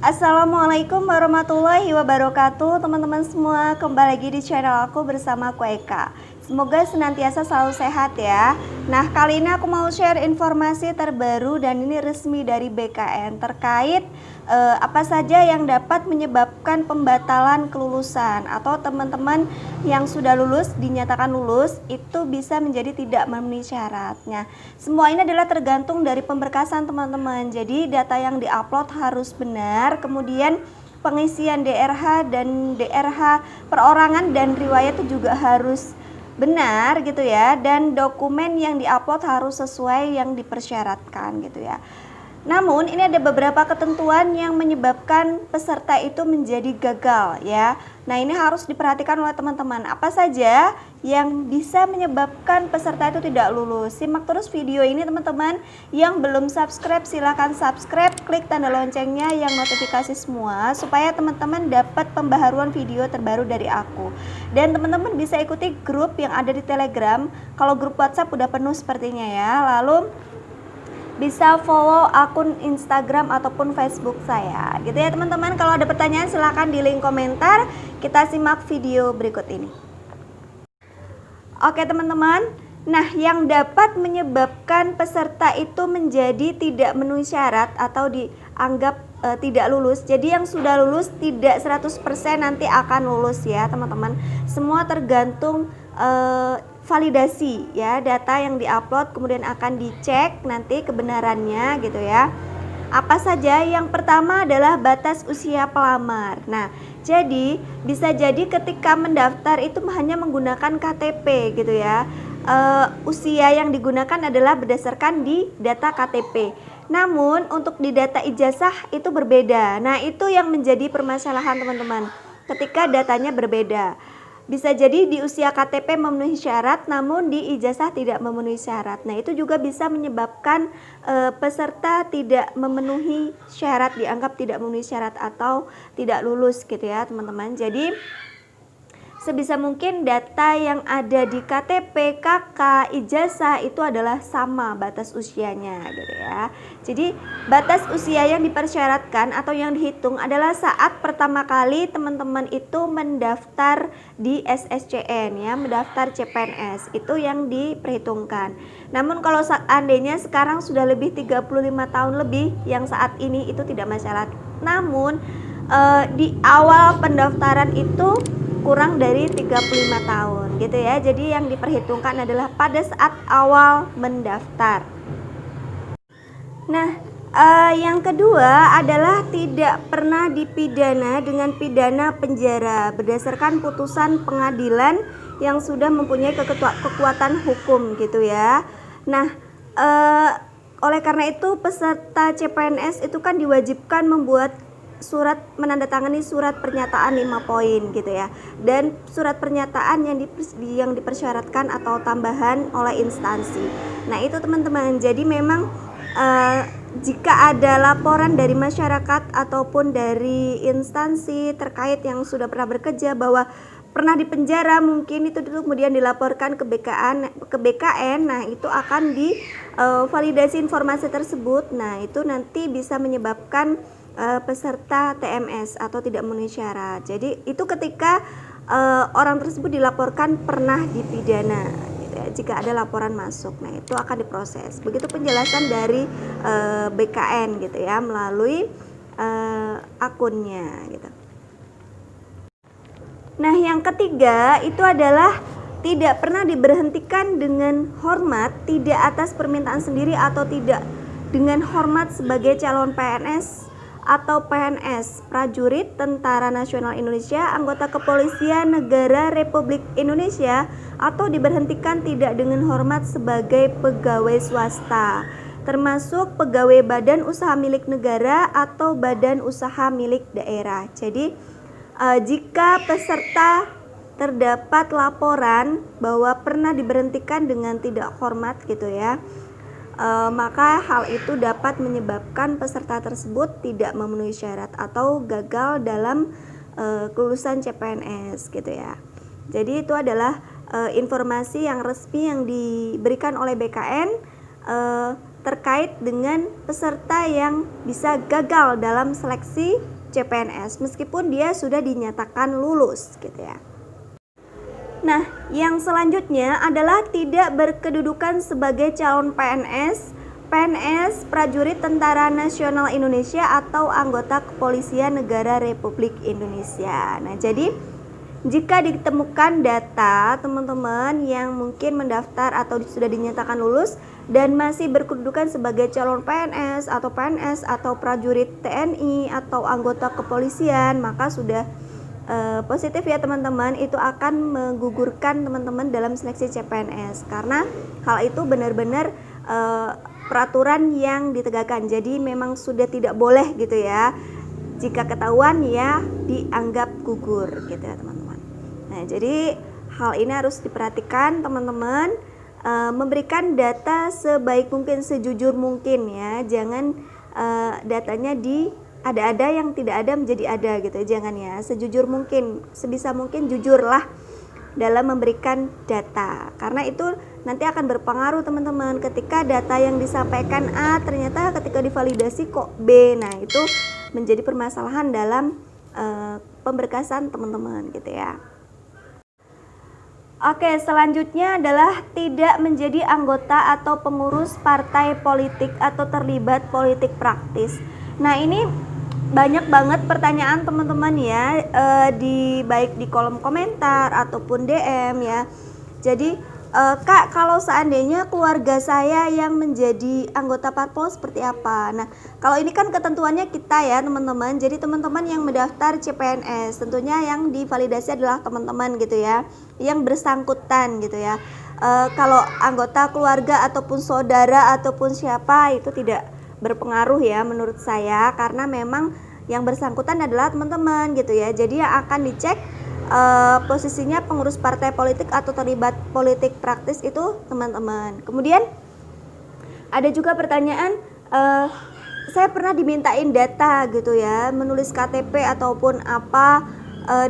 Assalamualaikum warahmatullahi wabarakatuh. Teman-teman semua, kembali lagi di channel aku bersama aku Eka. Semoga senantiasa selalu sehat ya. Nah, kali ini aku mau share informasi terbaru dan ini resmi dari BKN terkait apa saja yang dapat menyebabkan pembatalan kelulusan atau teman-teman yang sudah lulus dinyatakan lulus itu bisa menjadi tidak memenuhi syaratnya. Semua ini adalah tergantung dari pemberkasan teman-teman. Jadi data yang diupload harus benar, kemudian pengisian DRH dan DRH perorangan dan riwayat itu juga harus benar gitu ya, dan dokumen yang diupload harus sesuai yang dipersyaratkan gitu ya. Namun ini ada beberapa ketentuan yang menyebabkan peserta itu menjadi gagal ya. Nah, ini harus diperhatikan oleh teman-teman. Apa saja yang bisa menyebabkan peserta itu tidak lulus? Simak terus video ini teman-teman. Yang belum subscribe silahkan subscribe, klik tanda loncengnya yang notifikasi semua supaya teman-teman dapat pembaharuan video terbaru dari aku. Dan teman-teman bisa ikuti grup yang ada di Telegram. Kalau grup WhatsApp udah penuh sepertinya ya. Lalu bisa follow akun Instagram ataupun Facebook saya gitu ya teman-teman. Kalau ada pertanyaan silahkan di link komentar. Kita simak video berikut ini. Oke teman-teman, nah yang dapat menyebabkan peserta itu menjadi tidak memenuhi syarat atau dianggap tidak lulus. Jadi yang sudah lulus tidak 100% nanti akan lulus ya teman-teman. Semua tergantung validasi ya, data yang diupload kemudian akan dicek nanti kebenarannya gitu ya. Apa saja? Yang pertama adalah batas usia pelamar. Nah, jadi bisa jadi ketika mendaftar itu hanya menggunakan KTP gitu ya. Usia yang digunakan adalah berdasarkan di data KTP. Namun untuk di data ijazah itu berbeda. Nah, itu yang menjadi permasalahan teman-teman. Ketika datanya berbeda. Bisa jadi di usia KTP memenuhi syarat namun di ijazah tidak memenuhi syarat. Nah, itu juga bisa menyebabkan peserta tidak memenuhi syarat, dianggap tidak memenuhi syarat atau tidak lulus gitu ya teman-teman. Jadi sebisa mungkin data yang ada di KTP, KK, ijazah itu adalah sama batas usianya gitu ya. Jadi batas usia yang dipersyaratkan atau yang dihitung adalah saat pertama kali teman-teman itu mendaftar di SSCN ya, mendaftar CPNS, itu yang diperhitungkan. Namun kalau seandainya sekarang sudah lebih 35 tahun lebih, yang saat ini itu tidak masalah. Namun di awal pendaftaran itu kurang dari 35 tahun gitu ya. Jadi yang diperhitungkan adalah pada saat awal mendaftar. Nah, yang kedua adalah tidak pernah dipidana dengan pidana penjara berdasarkan putusan pengadilan yang sudah mempunyai kekuatan hukum gitu ya. Nah, oleh karena itu peserta CPNS itu kan diwajibkan membuat surat, menandatangani surat pernyataan 5 poin gitu ya, dan surat pernyataan yang dipersyaratkan atau tambahan oleh instansi. Nah, itu teman-teman. Jadi memang jika ada laporan dari masyarakat ataupun dari instansi terkait yang sudah pernah bekerja bahwa pernah dipenjara, mungkin itu kemudian dilaporkan ke BKN, nah itu akan divalidasi informasi tersebut. Nah, itu nanti bisa menyebabkan peserta TMS atau tidak memenuhi syarat. Jadi itu ketika orang tersebut dilaporkan pernah dipidana gitu ya, jika ada laporan masuk. Nah, itu akan diproses. Begitu penjelasan dari BKN gitu ya, melalui akunnya gitu. Nah, yang ketiga itu adalah tidak pernah diberhentikan dengan hormat, tidak atas permintaan sendiri atau tidak dengan hormat sebagai calon PNS atau PNS, prajurit Tentara Nasional Indonesia, anggota kepolisian negara Republik Indonesia, atau diberhentikan tidak dengan hormat sebagai pegawai swasta, termasuk pegawai badan usaha milik negara atau badan usaha milik daerah. Jadi jika peserta terdapat laporan bahwa pernah diberhentikan dengan tidak hormat gitu ya, maka hal itu dapat menyebabkan peserta tersebut tidak memenuhi syarat atau gagal dalam kelulusan CPNS gitu ya. Jadi itu adalah informasi yang resmi yang diberikan oleh BKN terkait dengan peserta yang bisa gagal dalam seleksi CPNS meskipun dia sudah dinyatakan lulus gitu ya. Nah, yang selanjutnya adalah tidak berkedudukan sebagai calon PNS, prajurit Tentara Nasional Indonesia atau anggota Kepolisian Negara Republik Indonesia. Nah, jadi jika ditemukan data teman-teman yang mungkin mendaftar atau sudah dinyatakan lulus dan masih berkedudukan sebagai calon PNS atau prajurit TNI atau anggota kepolisian, maka sudah positif ya teman-teman, itu akan menggugurkan teman-teman dalam seleksi CPNS karena hal itu benar-benar peraturan yang ditegakkan. Jadi memang sudah tidak boleh gitu ya. Jika ketahuan ya dianggap gugur gitu ya teman-teman. Nah, jadi hal ini harus diperhatikan teman-teman, memberikan data sebaik mungkin, sejujur mungkin ya. Jangan datanya ada yang tidak ada menjadi ada gitu. Jangan ya, sejujur mungkin, sebisa mungkin jujurlah dalam memberikan data, karena itu nanti akan berpengaruh teman-teman. Ketika data yang disampaikan A ternyata ketika divalidasi kok B, nah itu menjadi permasalahan dalam pemberkasan teman-teman gitu ya. Oke, selanjutnya adalah tidak menjadi anggota atau pengurus partai politik atau terlibat politik praktis. Nah, ini banyak banget pertanyaan teman-teman ya, baik di kolom komentar ataupun DM ya. Jadi Kak, kalau seandainya keluarga saya yang menjadi anggota parpol seperti apa? Nah, kalau ini kan ketentuannya kita ya teman-teman. Jadi teman-teman yang mendaftar CPNS tentunya yang divalidasi adalah teman-teman gitu ya, yang bersangkutan gitu ya. Kalau anggota keluarga ataupun saudara ataupun siapa itu tidak berpengaruh ya menurut saya, karena memang yang bersangkutan adalah teman-teman gitu ya. Jadi yang akan dicek posisinya pengurus partai politik atau terlibat politik praktis itu teman-teman. Kemudian ada juga pertanyaan, saya pernah dimintain data gitu ya, menulis KTP ataupun apa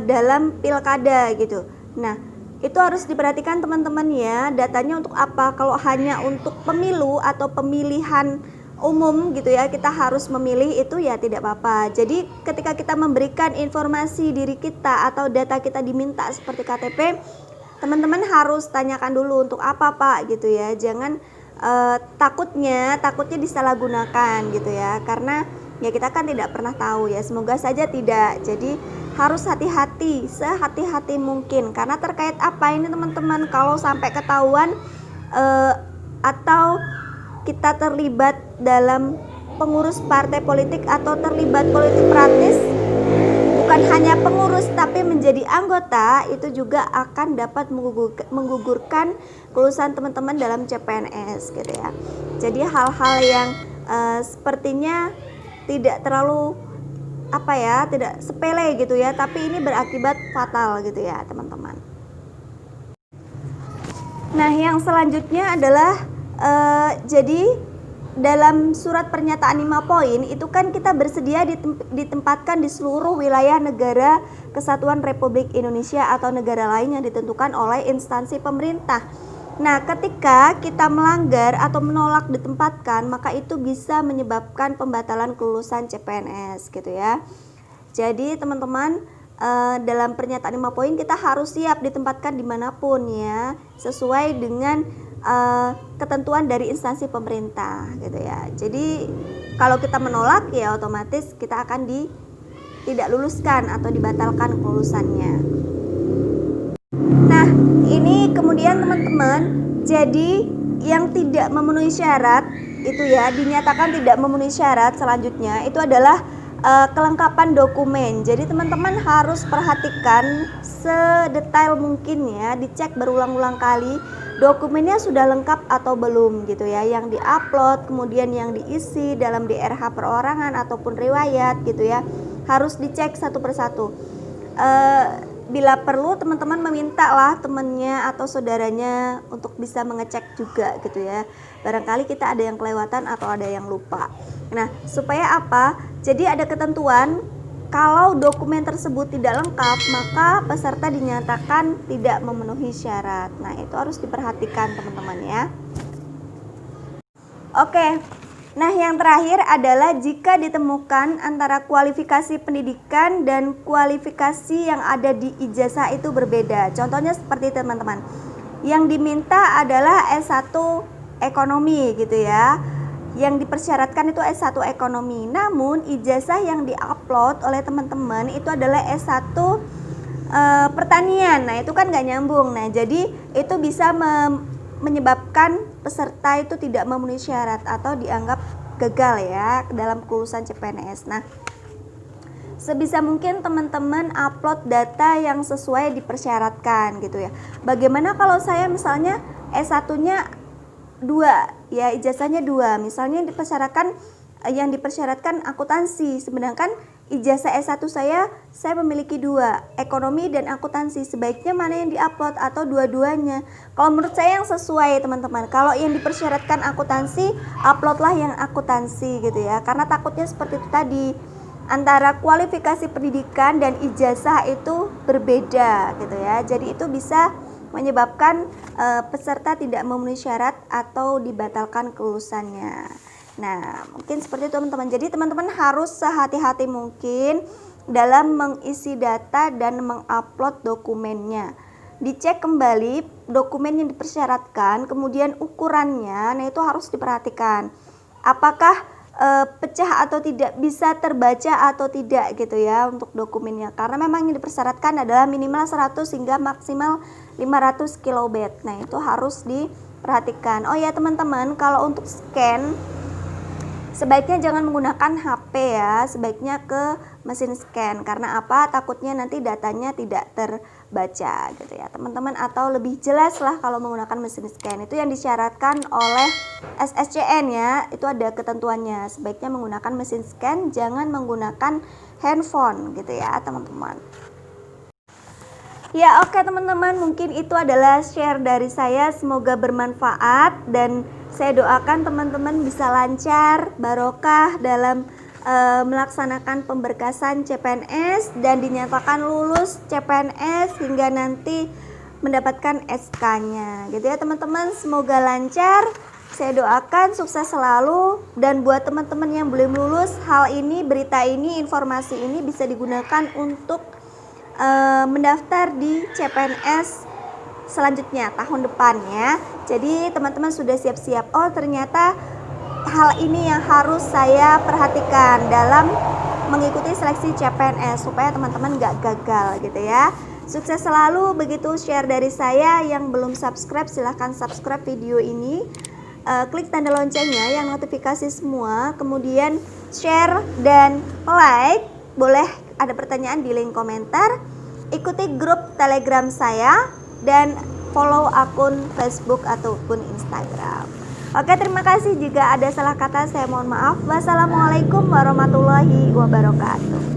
dalam pilkada gitu. Nah, itu harus diperhatikan teman-teman ya, datanya untuk apa. Kalau hanya untuk pemilu atau pemilihan umum gitu ya, kita harus memilih, itu ya tidak apa-apa. Jadi ketika kita memberikan informasi diri kita atau data kita diminta seperti KTP, teman-teman harus tanyakan dulu untuk apa Pak gitu ya. Jangan takutnya disalahgunakan gitu ya, karena ya kita kan tidak pernah tahu ya, semoga saja tidak. Jadi harus hati-hati, sehati-hati mungkin, karena terkait apa ini teman-teman, kalau sampai ketahuan atau kita terlibat dalam pengurus partai politik atau terlibat politik praktis, bukan hanya pengurus tapi menjadi anggota, itu juga akan dapat menggugurkan kelulusan teman-teman dalam CPNS gitu ya. Jadi hal-hal yang sepertinya tidak terlalu tidak sepele gitu ya, tapi ini berakibat fatal gitu ya teman-teman. Nah, yang selanjutnya adalah jadi dalam surat pernyataan 5 poin itu kan kita bersedia ditempatkan di seluruh wilayah negara Kesatuan Republik Indonesia atau negara lain yang ditentukan oleh instansi pemerintah. Nah, ketika kita melanggar atau menolak ditempatkan, maka itu bisa menyebabkan pembatalan kelulusan CPNS gitu ya. Jadi teman-teman, dalam pernyataan 5 poin kita harus siap ditempatkan dimanapun ya, sesuai dengan ketentuan dari instansi pemerintah gitu ya. Jadi kalau kita menolak ya otomatis kita akan tidak luluskan atau dibatalkan kelulusannya. Nah, ini kemudian teman-teman, jadi yang tidak memenuhi syarat itu ya, dinyatakan tidak memenuhi syarat, selanjutnya itu adalah kelengkapan dokumen. Jadi teman-teman harus perhatikan sedetail mungkin ya, dicek berulang-ulang kali dokumennya sudah lengkap atau belum gitu ya, yang diupload, kemudian yang diisi dalam DRH perorangan ataupun riwayat gitu ya, harus dicek satu persatu. Bila perlu teman-teman meminta lah temannya atau saudaranya untuk bisa mengecek juga gitu ya, barangkali kita ada yang kelewatan atau ada yang lupa. Nah, supaya apa? Jadi ada ketentuan, kalau dokumen tersebut tidak lengkap maka peserta dinyatakan tidak memenuhi syarat. Nah, itu harus diperhatikan teman-teman ya. Oke, Nah, yang terakhir adalah jika ditemukan antara kualifikasi pendidikan dan kualifikasi yang ada di ijazah itu berbeda. Contohnya seperti teman-teman. Yang diminta adalah S1 ekonomi gitu ya. Yang dipersyaratkan itu S1 ekonomi. Namun ijazah yang diupload oleh teman-teman itu adalah S1 pertanian. Nah, itu kan nggak nyambung. Nah, jadi itu bisa menyebabkan peserta itu tidak memenuhi syarat atau dianggap gagal ya dalam kelulusan CPNS. Nah, sebisa mungkin teman-teman upload data yang sesuai dipersyaratkan gitu ya. Bagaimana kalau saya misalnya S1-nya 2 ya, ijazahnya 2, misalnya yang dipersyaratkan akuntansi, sedangkan ijazah S1 saya memiliki 2, ekonomi dan akuntansi. Sebaiknya mana yang diupload atau dua-duanya? Kalau menurut saya yang sesuai teman-teman. Kalau yang dipersyaratkan akuntansi, uploadlah yang akuntansi gitu ya. Karena takutnya seperti itu tadi, antara kualifikasi pendidikan dan ijazah itu berbeda gitu ya. Jadi itu bisa menyebabkan peserta tidak memenuhi syarat atau dibatalkan kelulusannya. Nah, mungkin seperti itu teman-teman. Jadi teman-teman harus sehati-hati mungkin dalam mengisi data dan mengupload dokumennya. Dicek kembali dokumen yang dipersyaratkan, kemudian ukurannya, nah itu harus diperhatikan. Apakah pecah atau tidak, bisa terbaca atau tidak gitu ya untuk dokumennya. Karena memang yang dipersyaratkan adalah minimal 100 hingga maksimal 500 kilobit. Nah, itu harus diperhatikan. Oh ya teman-teman, kalau untuk scan sebaiknya jangan menggunakan HP ya, sebaiknya ke mesin scan. Karena apa? Takutnya nanti datanya tidak terbaca gitu ya teman-teman, atau lebih jelas lah kalau menggunakan mesin scan. Itu yang disyaratkan oleh SSCN ya, itu ada ketentuannya. Sebaiknya menggunakan mesin scan, jangan menggunakan handphone gitu ya teman-teman. Ya oke teman-teman, mungkin itu adalah share dari saya, semoga bermanfaat dan saya doakan teman-teman bisa lancar, barokah dalam melaksanakan pemberkasan CPNS dan dinyatakan lulus CPNS hingga nanti mendapatkan SK-nya gitu ya teman-teman. Semoga lancar, saya doakan sukses selalu. Dan buat teman-teman yang belum lulus, hal ini, berita ini, informasi ini bisa digunakan untuk mendaftar di CPNS selanjutnya tahun depan ya. Jadi teman-teman sudah siap-siap, oh ternyata hal ini yang harus saya perhatikan dalam mengikuti seleksi CPNS supaya teman-teman gak gagal gitu ya. Sukses selalu, begitu share dari saya. Yang belum subscribe silahkan subscribe video ini, klik tanda loncengnya yang notifikasi semua, kemudian share dan like. Boleh ada pertanyaan di link komentar, ikuti grup Telegram saya, dan follow akun Facebook ataupun Instagram. Oke, terima kasih. Jika ada salah kata saya mohon maaf. Wassalamualaikum warahmatullahi wabarakatuh.